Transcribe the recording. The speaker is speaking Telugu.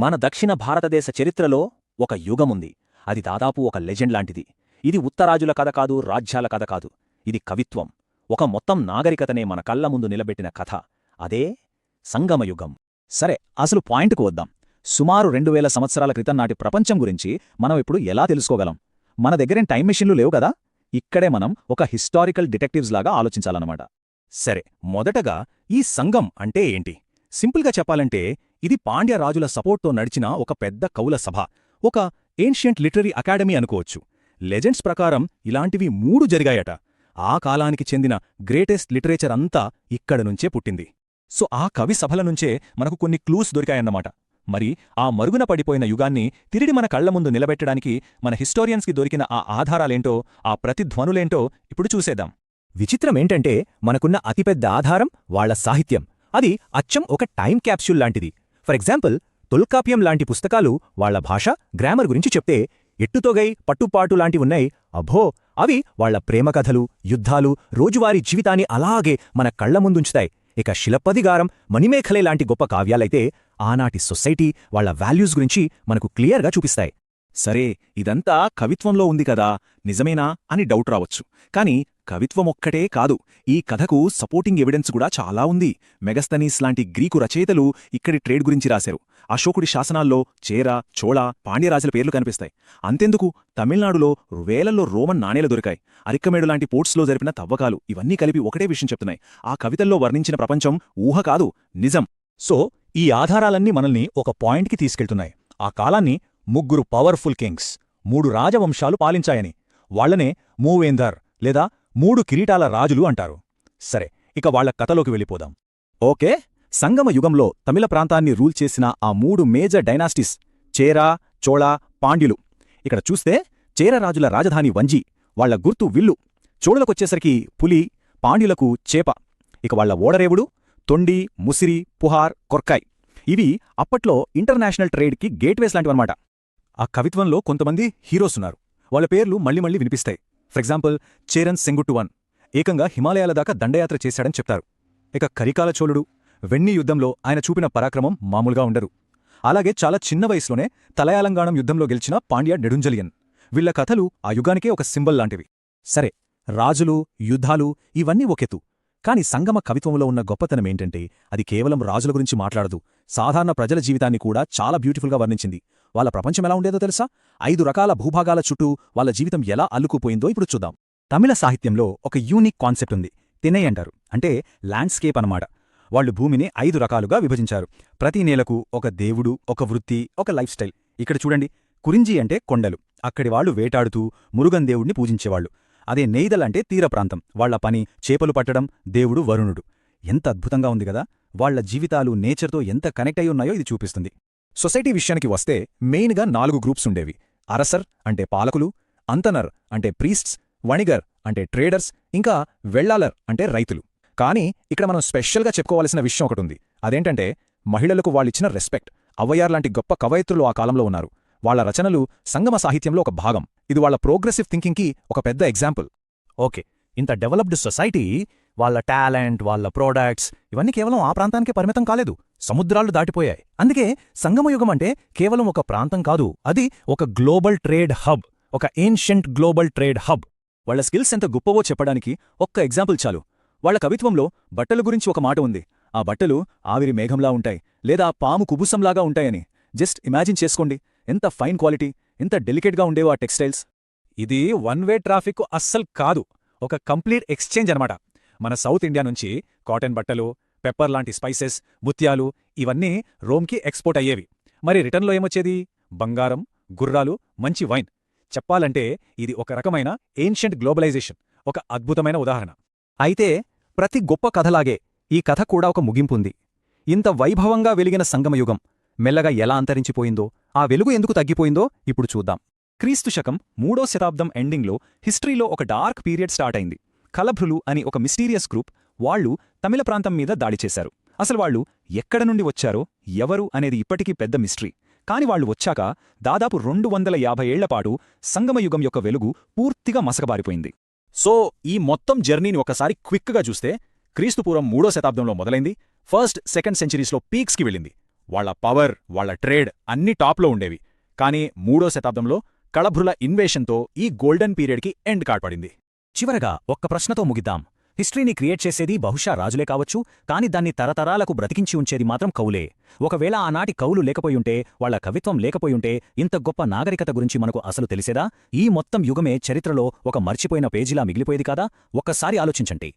మన దక్షిణ భారతదేశ చరిత్రలో ఒక యుగముంది. అది దాదాపు ఒక లెజెండ్ లాంటిది. ఇది ఉత్తరాజుల కథ కాదు, రాజ్యాల కథ కాదు. ఇది కవిత్వం. ఒక మొత్తం నాగరికతనే మన కళ్ల ముందు నిలబెట్టిన కథ. అదే సంగమయుగం. సరే, అసలు పాయింట్కు వద్దాం. సుమారు 2000 సంవత్సరాల క్రితం నాటి ప్రపంచం గురించి మనం ఇప్పుడు ఎలా తెలుసుకోగలం? మన దగ్గరేం టైం మెషిన్లు లేవు కదా. ఇక్కడే మనం ఒక హిస్టారికల్ డిటెక్టివ్స్ లాగా ఆలోచించాలన్నమాట. సరే, మొదటగా ఈ సంగం అంటే ఏంటి? సింపుల్గా చెప్పాలంటే ఇది పాండ్య రాజుల సపోర్ట్తో నడిచిన ఒక పెద్ద కవుల సభ, ఒక ఏన్షియంట్ లిటరీ అకాడమీ అనుకోవచ్చు. లెజెండ్స్ ప్రకారం ఇలాంటివి 3 జరిగాయట. ఆ కాలానికి చెందిన గ్రేటెస్ట్ లిటరేచర్ అంతా ఇక్కడ నుంచే పుట్టింది. సో ఆ కవి సభల నుంచే మనకు కొన్ని క్లూస్ దొరికాయన్నమాట. మరి ఆ మరుగున పడిపోయిన యుగాన్ని తిరిగి మన కళ్ల ముందు నిలబెట్టడానికి మన హిస్టోరియన్స్కి దొరికిన ఆ ఆధారాలేంటో, ఆ ప్రతిధ్వనులేంటో ఇప్పుడు చూసేద్దాం. విచిత్రమేంటంటే మనకున్న అతిపెద్ద ఆధారం వాళ్ల సాహిత్యం. అది అచ్చం ఒక టైం క్యాప్సూల్ లాంటిది. ఫర్ ఎగ్జాంపుల్, తొల్కాప్యం లాంటి పుస్తకాలు వాళ్ల భాష, గ్రామర్ గురించి చెప్తే, ఎట్టుతొగై, పట్టుపాటు లాంటివున్నాయి. అబ్బో, అవి వాళ్ల ప్రేమకథలు, యుద్ధాలు, రోజువారీ జీవితాన్ని అలాగే మన కళ్ల ముందుంచుతాయి. ఇక శిలప్పదిగారం, మణిమేఖలే లాంటి గొప్ప కావ్యాలైతే ఆనాటి సొసైటీ, వాళ్ల వాల్యూస్ గురించి మనకు క్లియర్గా చూపిస్తాయి. సరే, ఇదంతా కవిత్వంలో ఉంది కదా, నిజమేనా అని డౌట్ రావచ్చు. కాని కవిత్వమొక్కటే కాదు, ఈ కథకు సపోర్టింగ్ ఎవిడెన్స్ కూడా చాలా ఉంది. మెగస్తనీస్ లాంటి గ్రీకు రచయితలు ఇక్కడి ట్రేడ్ గురించి రాశారు. అశోకుడి శాసనాల్లో చేర, చోళ, పాండ్యరాజుల పేర్లు కనిపిస్తాయి. అంతెందుకు, తమిళనాడులో వేలల్లో రోమన్ నాణేలు దొరికాయి. అరిక్కమేడు లాంటి పోర్ట్స్లో జరిపిన తవ్వకాలు, ఇవన్నీ కలిపి ఒకటే విషయం చెప్తున్నాయి. ఆ కవితల్లో వర్ణించిన ప్రపంచం ఊహ కాదు, నిజం. సో ఈ ఆధారాలన్నీ మనల్ని ఒక పాయింట్కి తీసుకెళ్తున్నాయి. ఆ కాలాన్ని 3 పవర్ఫుల్ కింగ్స్, 3 రాజవంశాలు పాలించాయని. వాళ్లనే మూవేందర్ లేదా 3 కిరీటాల రాజులు అంటారు. సరే, ఇక వాళ్ల కథలోకి వెళ్ళిపోదాం. ఓకే, సంగమ యుగంలో తమిళ ప్రాంతాన్ని రూల్ చేసిన ఆ 3 మేజర్ డైనాస్టీస్ చేర, చోళ, పాండ్యులు. ఇక్కడ చూస్తే చేరరాజుల రాజధాని వంజి, వాళ్ల గుర్తు విల్లు. చోళులకొచ్చేసరికి పులి, పాండ్యులకు చేప. ఇక వాళ్ల ఓడరేవుడు తొండి, ముసిరి, పుహార్, కొర్కాయ్. ఇవి అప్పట్లో ఇంటర్నేషనల్ ట్రేడ్కి గేట్వేస్ లాంటివన్నమాట. ఆ కవిత్వంలో కొంతమంది హీరోసున్నారు. వాళ్ల పేర్లు మళ్ళీ మళ్ళీ వినిపిస్తాయి. ఫర్ ఎగ్జాంపుల్, చేరన్ సెంగుట్టువన్ ఏకంగా హిమాలయాల దాకా దండయాత్ర చేశాడని చెప్తారు. ఇక కరికాల చోళుడు, వెన్నీ యుద్ధంలో ఆయన చూపిన పరాక్రమం మామూలుగా ఉండరు. అలాగే చాలా చిన్న వయసులోనే తలయాలంగాణం యుద్ధంలో గెలిచిన పాండ్య నెడుంజలియన్. వీళ్ల కథలు ఆ యుగానికే ఒక సింబల్ లాంటివి. సరే, రాజులు, యుద్ధాలు ఇవన్నీ ఒకెత్తు. కాని సంగమ కవిత్వంలో ఉన్న గొప్పతనమేంటంటే అది కేవలం రాజుల గురించి మాట్లాడదు, సాధారణ ప్రజల జీవితాన్ని కూడా చాలా బ్యూటిఫుల్గా వర్ణించింది. వాళ్ళ ప్రపంచం ఎలా ఉండేదో తెలుసా? 5 రకాల భూభాగాల చుట్టూ వాళ్ళ జీవితం ఎలా అల్లుకుపోయిందో ఇప్పుడు చూద్దాం. తమిళ సాహిత్యంలో ఒక యూనిక్ కాన్సెప్ట్ ఉంది. తినై అంటారు, అంటే ల్యాండ్స్కేప్ అన్నమాట. వాళ్లు భూమిని 5 రకాలుగా విభజించారు. ప్రతి నేలకు ఒక దేవుడు, ఒక వృత్తి, ఒక లైఫ్ స్టైల్. ఇక్కడ చూడండి, కురింజి అంటే కొండలు, అక్కడి వాళ్లు వేటాడుతూ మురుగన్ దేవుణ్ణి పూజించేవాళ్లు. అదే నెయిదల్ అంటే తీర ప్రాంతం, వాళ్ల పని చేపలు పట్టడం, దేవుడు వరుణుడు. ఎంత అద్భుతంగా ఉంది కదా! వాళ్ల జీవితాలు నేచర్తో ఎంత కనెక్ట్ అయి ఉన్నాయో ఇది చూపిస్తుంది. సొసైటీ విషయానికి వస్తే మెయిన్గా 4 గ్రూప్స్ ఉండేవి. అరసర్ అంటే పాలకులు, అంతనర్ అంటే ప్రీస్ట్స్, వణిగర్ అంటే ట్రేడర్స్, ఇంకా వెళ్లాలర్ అంటే రైతులు. కానీ ఇక్కడ మనం స్పెషల్గా చెప్పుకోవాల్సిన విషయం ఒకటుంది. అదేంటంటే మహిళలకు వాళ్ళిచ్చిన రెస్పెక్ట్. అవ్వయార్ లాంటి గొప్ప కవయిత్రులు ఆ కాలంలో ఉన్నారు. వాళ్ల రచనలు సంగమ సాహిత్యంలో ఒక భాగం. ఇది వాళ్ల ప్రోగ్రెసివ్ థింకింగ్కి ఒక పెద్ద ఎగ్జాంపుల్. ఓకే, ఇంత డెవలప్డ్ సొసైటీ, వాళ్ల టాలెంట్, వాళ్ల ప్రోడక్ట్స్ ఇవన్నీ కేవలం ఆ ప్రాంతానికే పరిమితం కాలేదు, సముద్రాలు దాటిపోయాయి. అందుకే సంగమయుగం అంటే కేవలం ఒక ప్రాంతం కాదు, అది ఒక గ్లోబల్ ట్రేడ్ హబ్, ఒక ఏన్షియంట్ గ్లోబల్ ట్రేడ్ హబ్. వాళ్ల స్కిల్స్ ఎంత గొప్పవో చెప్పడానికి ఒక్క ఎగ్జాంపుల్ చాలు. వాళ్ల కవిత్వంలో బట్టల గురించి ఒక మాట ఉంది. ఆ బట్టలు ఆవిరి మేఘంలా ఉంటాయి, లేదా పాము కుబుసంలాగా ఉంటాయని. జస్ట్ ఇమాజిన్ చేసుకోండి, ఎంత ఫైన్ క్వాలిటీ, ఎంత డెలికేట్గా ఉండేవో ఆ టెక్స్టైల్స్. ఇది 1 వే ట్రాఫిక్ అస్సలు కాదు, ఒక కంప్లీట్ ఎక్స్చేంజ్ అనమాట. మన సౌత్ ఇండియా నుంచి కాటన్ బట్టలు, పెప్పర్ లాంటి స్పైసెస్, ముత్యాలు ఇవన్నీ రోమ్కి ఎక్స్పోర్ట్ అయ్యేవి. మరి రిటర్న్లో ఏమొచ్చేది? బంగారం, గుర్రాలు, మంచి వైన్. చెప్పాలంటే ఇది ఒక రకమైన ఏన్షియంట్ గ్లోబలైజేషన్, ఒక అద్భుతమైన ఉదాహరణ. అయితే ప్రతి గొప్ప కథలాగే ఈ కథ కూడా ఒక ముగింపుంది. ఇంత వైభవంగా వెలిగిన సంగమయుగం మెల్లగా ఎలా అంతరించిపోయిందో, ఆ వెలుగు ఎందుకు తగ్గిపోయిందో ఇప్పుడు చూద్దాం. క్రీస్తు శకం 3వ శతాబ్దం ఎండింగ్లో హిస్టరీలో ఒక డార్క్ పీరియడ్ స్టార్ట్ అయింది. కలభ్రులు అని ఒక మిస్టీరియస్ గ్రూప్, వాళ్లు తమిళ ప్రాంతం మీద దాడి చేశారు. అసలు వాళ్లు ఎక్కడ నుండి వచ్చారో, ఎవరు అనేది ఇప్పటికీ పెద్ద మిస్టరీ. కాని వాళ్లు వచ్చాక దాదాపు 250 ఏళ్లపాటు సంగమయుగం యొక్క వెలుగు పూర్తిగా మసకబారిపోయింది. సో ఈ మొత్తం జర్నీని ఒకసారి క్విక్గా చూస్తే, క్రీస్తుపూర్వం 3వ శతాబ్దంలో మొదలైంది, 1st, 2nd సెంచరీస్లో పీక్స్కి వెళ్ళింది. వాళ్ల పవర్, వాళ్ల ట్రేడ్ అన్నీ టాప్లో ఉండేవి. కానీ 3వ శతాబ్దంలో కళభ్రుల ఇన్వేషన్తో ఈ గోల్డెన్ పీరియడ్కి ఎండ్ కార్డ్ పడింది. చివరగా ఒక్క ప్రశ్నతో ముగిద్దాం. హిస్టరీని క్రియేట్ చేసేది బహుశా రాజులే కావచ్చు, కాని దాన్ని తరతరాలకు బ్రతికించి ఉంచేది మాత్రం కవులే. ఒకవేళ ఆనాటి కవులు లేకపోయుంటే, వాళ్ల కవిత్వం లేకపోయుంటే ఇంత గొప్ప నాగరికత గురించి మనకు అసలు తెలిసేదా? ఈ మొత్తం యుగమే చరిత్రలో ఒక మర్చిపోయిన పేజీలా మిగిలిపోయేది కాదా? ఒక్కసారి ఆలోచించండి.